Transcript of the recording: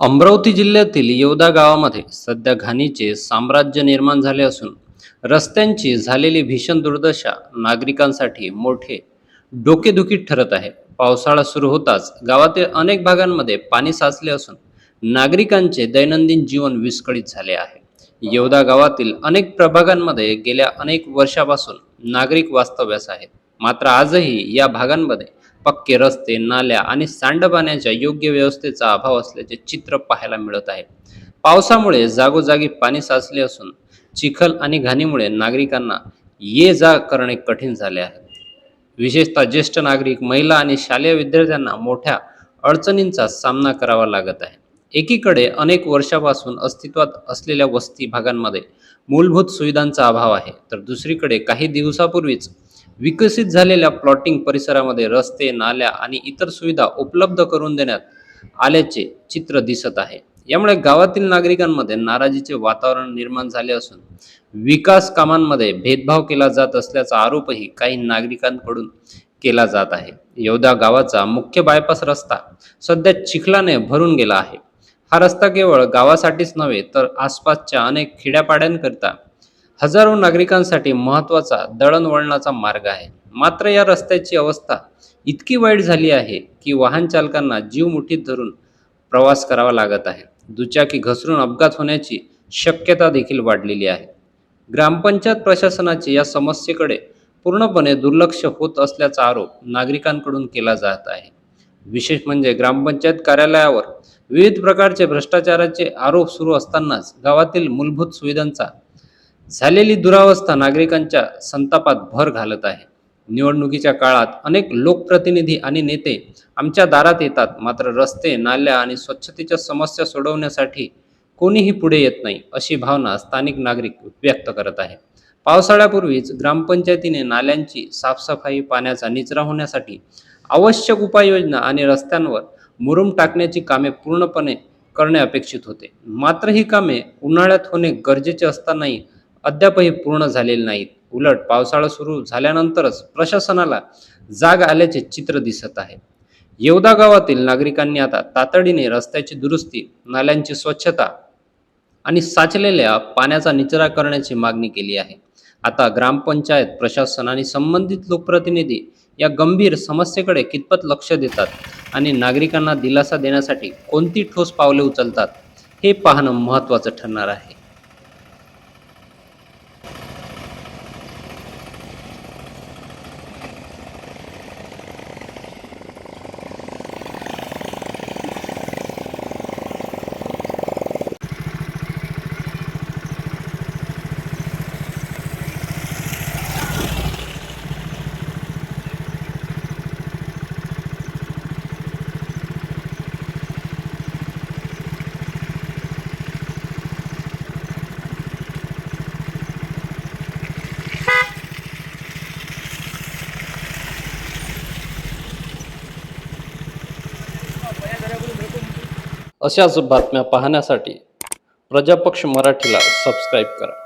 अमरावती जिल्ह्यातील येवदा गावामध्ये सध्या घाणीचे साम्राज्य निर्माण झाले असून रस्त्यांची झालेली भीषण दुर्दशा नागरिकांसाठी मोठे डोकेदुखी ठरत आहे. पावसाळा सुरू होताच गावातील अनेक भागांमध्ये पाणी साचले असून नागरिकांचे दैनंदिन जीवन विस्कळीत झाले आहे. येवदा गावातील अनेक प्रभागांमध्ये गेल्या अनेक वर्षापासून नागरिक वास्तव्यास आहेत. मात्र आजही या भागांमध्ये पक्के रस्ते, नाल्या आणि सांडपाण्याच्या योग्य व्यवस्थेचा अभाव असल्याचे चित्र पाहायला मिळत आहे. पावसामुळे जागोजागी पाणी साचले असून चिखल आणि घाणीमुळे नागरिकांना ये जा करणे कठीण झाले आहे. विशेषतः ज्येष्ठ नागरिक, महिला आणि शालेय विद्यार्थ्यांना मोठ्या अडचणींचा सामना करावा लागत आहे. एकीकडे अनेक वर्षापासून अस्तित्वात असलेल्या वस्ती भागांमध्ये मूलभूत सुविधांचा अभाव आहे, तर दुसरीकडे काही दिवसापूर्वीच विकसित झालेल्या प्लॉटिंग परिसरामध्ये रस्ते, नाल्या आणि इतर सुविधा उपलब्ध करून देण्यात आल्याचे चित्र दिसत आहे. यामुळे गावातील नागरिकांमध्ये नाराजीचे वातावरण निर्माण झाले असून विकास कामांमध्ये भेदभाव केला जात असल्याचा आरोपही काही नागरिकांकडून केला जात आहे. येवदा गावाचा मुख्य बायपास रस्ता सध्या चिखलाने भरून गेला आहे. हा रस्ता केवळ गावासाठीच नव्हे तर आसपासच्या अनेक खेड्यापाड्यांकरिता हजारो नागरिकांसाठी महत्त्वाचा दळणवळणाचा मार्ग आहे. मात्र या रस्त्याची अवस्था इतकी वाईट झाली आहे की वाहन चालकांना जीव मुठीत धरून प्रवास करावा लागत आहे. दुचाकी घसरून अपघात होण्याची शक्यता देखील वाढलेली आहे. ग्रामपंचायत प्रशासनाचे या समस्येकडे पूर्णपणे दुर्लक्ष होत असल्याचा आरोप नागरिकांकडून केला जात आहे. विशेष म्हणजे ग्रामपंचायत कार्यालयावर विविध प्रकारचे भ्रष्टाचाराचे आरोप सुरू असतानाच गावातील मूलभूत सुविधांचा झालेली दुरावस्था नागरिकांच्या संतापात भर घालत आहे. निवडणुकीच्या काळात अनेक लोकप्रतिनिधी आणि नेते आमच्या दारात येतात, मात्र रस्ते, नाल्या आणि स्वच्छतेच्या समस्या सोडवण्यासाठी कोणीही पुढे येत नाही, अशी भावना स्थानिक नागरिक व्यक्त करत आहे. पावसाळ्यापूर्वीच ग्रामपंचायतीने नाल्यांची साफसफाई, पाण्याचा निचरा होण्यासाठी आवश्यक उपाययोजना आणि रस्त्यांवर मुरुम टाकण्याची कामे पूर्णपणे करणे अपेक्षित होते. मात्र ही कामे उन्हाळ्यात होणे गरजेचे असतानाही अद्यापही पूर्ण झालेले नाहीत. उलट पावसाळा सुरू झाल्यानंतरच प्रशासनाला जाग आल्याचे चित्र दिसत आहे. येवदा गावातील नागरिकांनी आता तातडीने रस्त्याची दुरुस्ती, नाल्यांची स्वच्छता आणि साचलेल्या पाण्याचा निचरा करण्याची मागणी केली आहे. आता ग्रामपंचायत, प्रशासन आणि संबंधित लोकप्रतिनिधी या गंभीर समस्येकडे कितपत लक्ष देतात आणि नागरिकांना दिलासा देण्यासाठी कोणती ठोस पावले उचलतात, हे पाहणं महत्त्वाचं ठरणार आहे. अशाच बातम्या पाहण्यासाठी प्रजापक्ष मराठीला सबस्क्राईब करा.